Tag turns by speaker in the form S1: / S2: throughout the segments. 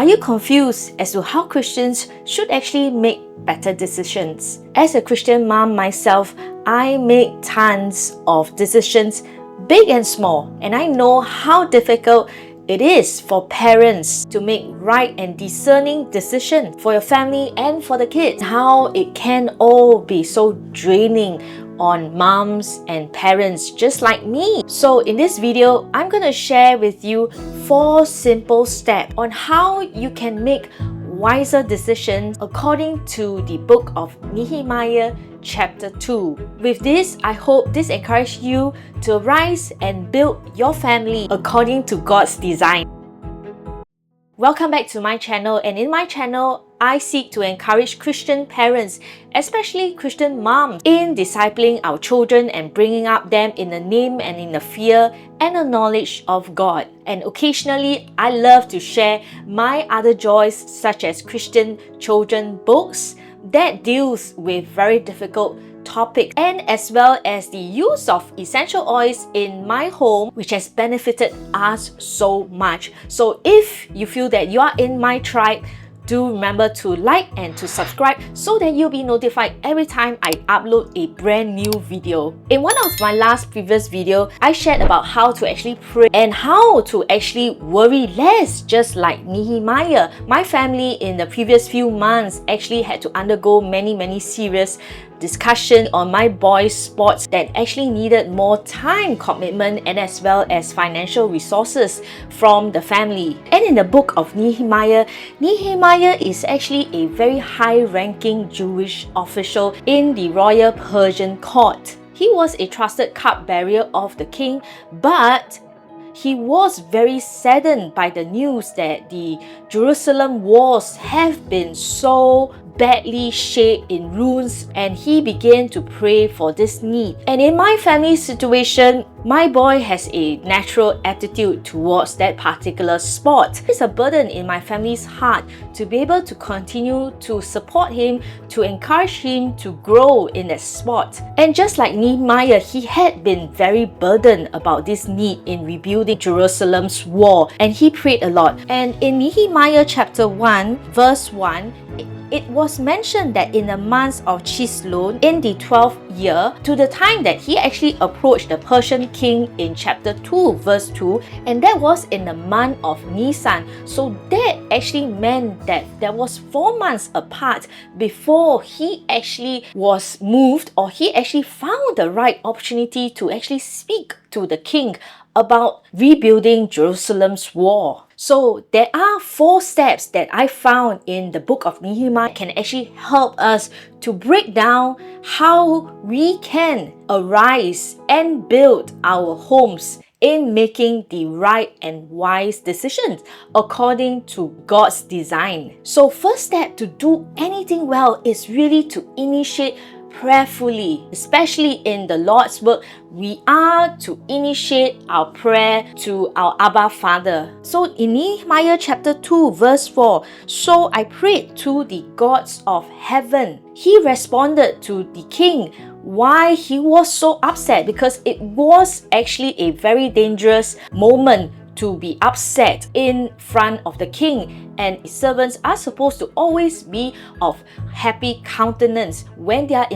S1: Are you confused as to how Christians should actually make better decisions? As a Christian mom myself, I make tons of decisions, big and small, and I know how difficult it is for parents to make right and discerning decisions for your family and for the kids. How it can all be so draining on moms and parents just like me. So in this video, I'm going to share with you 4 simple steps on how you can make wiser decisions according to the book of Nehemiah chapter 2. With this, I hope this encourages you to rise and build your family according to God's design. Welcome back to my channel, and in my channel, I seek to encourage Christian parents, especially Christian moms, in discipling our children and bringing up them in the name and in the fear and the knowledge of God. And occasionally, I love to share my other joys, such as Christian children books that deals with very difficult topic, and as well as the use of essential oils in my home, which has benefited us so much. So if you feel that you are in my tribe, do remember to like and to subscribe so that you'll be notified every time I upload a brand new video. In one of my previous video, I shared about how to actually pray and how to actually worry less, just like Nehemiah. My family in the previous few months actually had to undergo many serious discussion on my boys' sports that actually needed more time commitment and as well as financial resources from the family. And in the book of Nehemiah, Nehemiah is actually a very high-ranking Jewish official in the royal Persian court. He was a trusted cupbearer of the king, but he was very saddened by the news that the Jerusalem walls have been so badly shaped in ruins, and he began to pray for this need. And in my family situation, my boy has a natural attitude towards that particular sport. It's a burden in my family's heart to be able to continue to support him, to encourage him to grow in that sport. And just like Nehemiah, he had been very burdened about this need in rebuilding Jerusalem's wall, and he prayed a lot. And in Nehemiah chapter 1 verse 1, it was mentioned that in the month of Chislon, in the 12th year, to the time that he actually approached the Persian king in chapter 2 verse 2, and that was in the month of Nisan. So that actually meant that there was 4 months apart before he actually was moved, or he actually found the right opportunity to actually speak to the king about rebuilding Jerusalem's wall. So there are 4 steps that I found in the book of Nehemiah can actually help us to break down how we can arise and build our homes in making the right and wise decisions according to God's design. So first step to do anything well is really to initiate prayerfully. Especially in the Lord's work, we are to initiate our prayer to our Abba Father. So in Nehemiah chapter 2 verse 4, so I prayed to the gods of heaven. He responded to the king why he was so upset, because it was actually a very dangerous moment to be upset in front of the king, and servants are supposed to always be of happy countenance when they are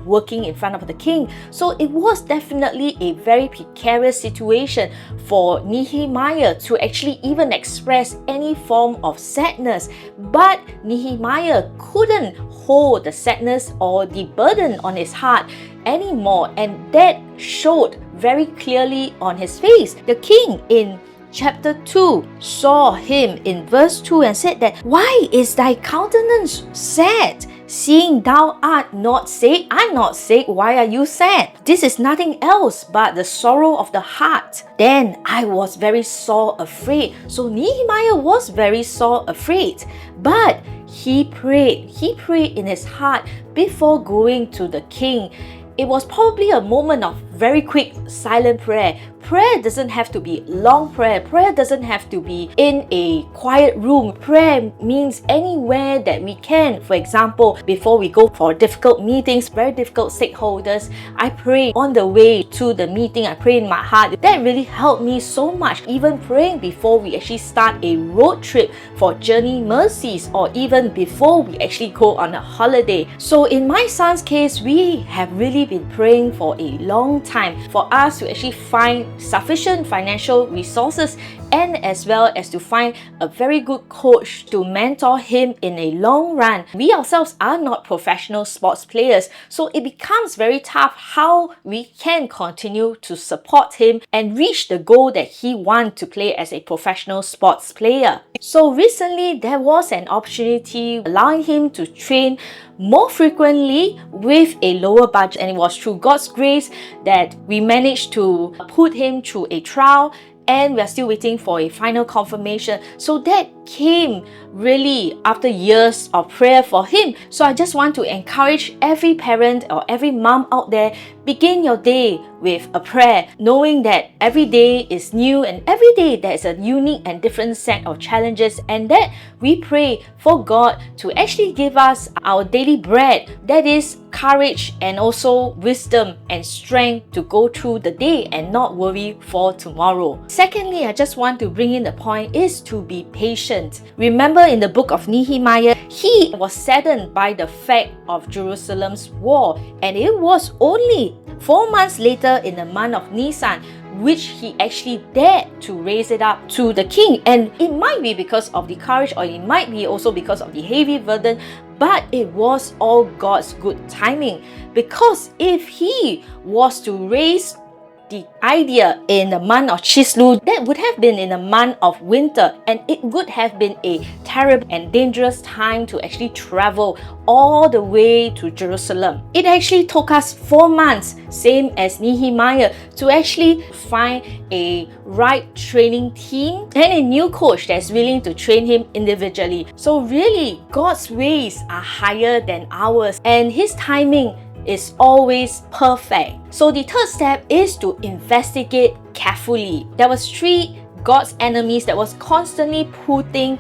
S1: working in front of the king. So it was definitely a very precarious situation for Nehemiah to actually even express any form of sadness. But Nehemiah couldn't hold the sadness or the burden on his heart anymore, and that showed very clearly on his face. The king in chapter 2 saw him in verse 2 and said that, "Why is thy countenance sad? Seeing thou art not sick." I'm not sick. Why are you sad? This is nothing else but the sorrow of the heart. Then I was very sore afraid. So Nehemiah was very sore afraid. But he prayed. He prayed in his heart before going to the king. It was probably a moment of very quick silent prayer. Prayer doesn't have to be long prayer. Prayer doesn't have to be in a quiet room. Prayer means anywhere that we can. For example, before we go for difficult meetings, very difficult stakeholders, I pray on the way to the meeting. I pray in my heart. That really helped me so much. Even praying before we actually start a road trip for journey mercies, or even before we actually go on a holiday. So in my son's case, we have really been praying for a long time for us to actually find sufficient financial resources, and as well as to find a very good coach to mentor him in a long run. We ourselves are not professional sports players, so it becomes very tough how we can continue to support him and reach the goal that he wants to play as a professional sports player. So recently there was an opportunity allowing him to train more frequently with a lower budget, and it was through God's grace that we managed to put him through a trial, and we are still waiting for a final confirmation. So that came really after years of prayer for him. So I just want to encourage every parent or every mom out there, begin your day with a prayer, knowing that every day is new and every day there is a unique and different set of challenges, and that we pray for God to actually give us our daily bread, that is courage and also wisdom and strength to go through the day and not worry for tomorrow. Secondly, I just want to bring in the point is to be patient. Remember in the book of Nehemiah, he was saddened by the fact of Jerusalem's wall, and it was only 4 months later in the month of Nisan which he actually dared to raise it up to the king. And it might be because of the courage, or it might be also because of the heavy burden, but it was all God's good timing. Because if he was to raise the idea in the month of Chislu, that would have been in the month of winter, and it would have been a terrible and dangerous time to actually travel all the way to Jerusalem. It actually took us 4 months, same as Nehemiah, to actually find a right training team and a new coach that's willing to train him individually. So really, God's ways are higher than ours, and his timing is always perfect. So the third step is to investigate carefully. There was 3 God's enemies that was constantly putting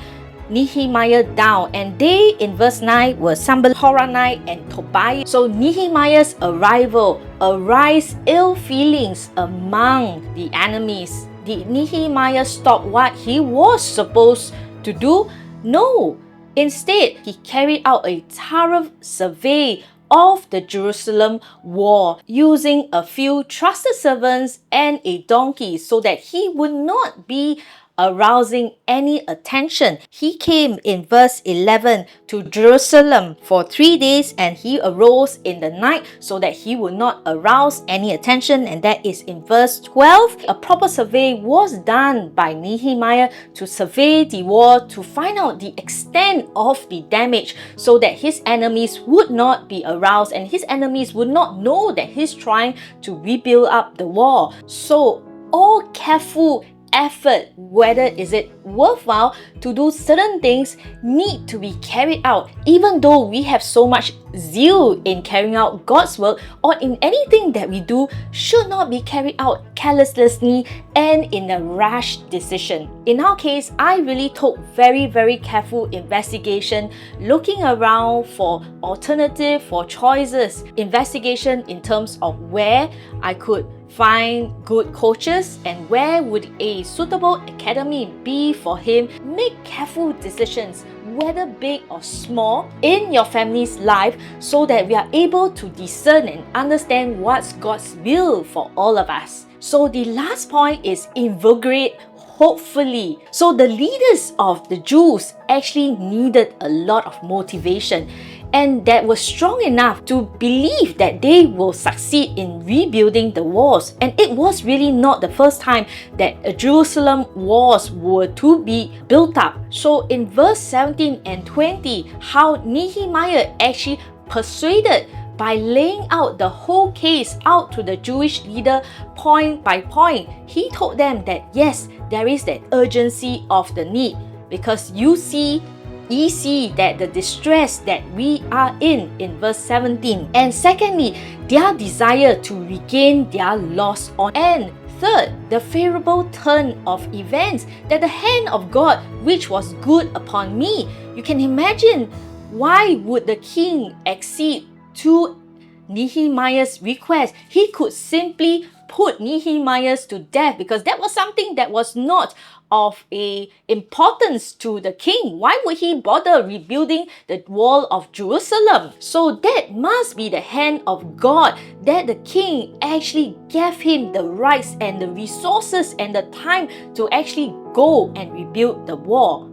S1: Nehemiah down, and they in verse 9 were Sanballat, Horonite and Tobiah. So Nehemiah's arrival arise ill feelings among the enemies. Did Nehemiah stop what he was supposed to do? No. Instead, he carried out a thorough survey of the Jerusalem wall using a few trusted servants and a donkey so that he would not be arousing any attention. He came in verse 11 to Jerusalem for 3 days, and he arose in the night so that he would not arouse any attention, and that is in verse 12. A proper survey was done by Nehemiah to survey the wall to find out the extent of the damage so that his enemies would not be aroused and his enemies would not know that he's trying to rebuild up the wall. So all careful effort, whether is it worthwhile to do certain things, need to be carried out, even though we have so much zeal in carrying out God's work, or in anything that we do should not be carried out carelessly and in a rash decision. In our case, I really took very careful investigation, looking around for alternative, for choices, investigation in terms of where I could find good coaches and where would a suitable academy be for him. Make careful decisions, whether big or small, in your family's life, so that we are able to discern and understand what's God's will for all of us. So the last point is invigorate hopefully. So the leaders of the Jews actually needed a lot of motivation, and that was strong enough to believe that they will succeed in rebuilding the walls. And it was really not the first time that Jerusalem walls were to be built up. So in verse 17 and 20, how Nehemiah actually persuaded by laying out the whole case out to the Jewish leader point by point. He told them that yes, there is that urgency of the need, because you see ye see that the distress that we are in verse 17. And secondly, their desire to regain their lost honor. And third, the favorable turn of events, that the hand of God which was good upon me. You can imagine, why would the king accede to Nehemiah's request? He could simply put Nehemiah to death, because that was something that was not of a importance to the king. Why would he bother rebuilding the wall of Jerusalem? So that must be the hand of God, that the king actually gave him the rights and the resources and the time to actually go and rebuild the wall.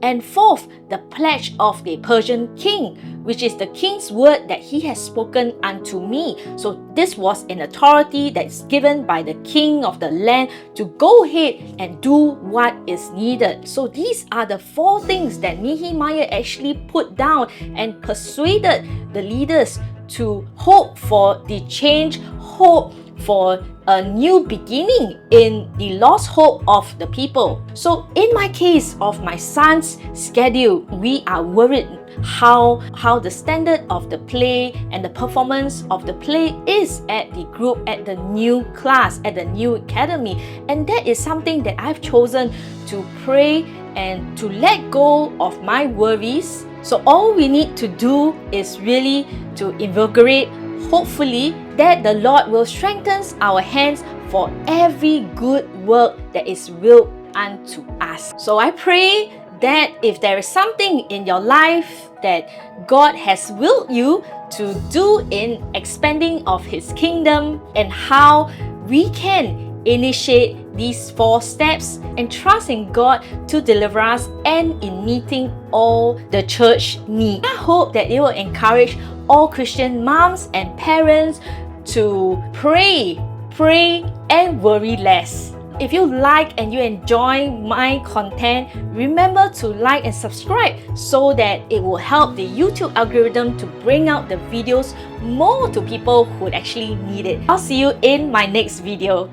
S1: And fourth, the pledge of the Persian king, which is the king's word that he has spoken unto me. So this was an authority that's given by the king of the land to go ahead and do what is needed. So these are the four things that Nehemiah actually put down and persuaded the leaders to hope for the change, hope for a new beginning in the lost hope of the people. So in my case of my son's schedule, we are worried how the standard of the play and the performance of the play is at the group, at the new class, at the new academy. And that is something that I've chosen to pray and to let go of my worries. So all we need to do is really to invigorate, hopefully, that the Lord will strengthen our hands for every good work that is willed unto us. So I pray that if there is something in your life that God has willed you to do in expanding of His kingdom, and how we can initiate these 4 steps and trust in God to deliver us and in meeting all the church needs. I hope that it will encourage all Christian moms and parents to pray, and worry less. If you like and you enjoy my content, remember to like and subscribe so that it will help the YouTube algorithm to bring out the videos more to people who actually need it. I'll see you in my next video.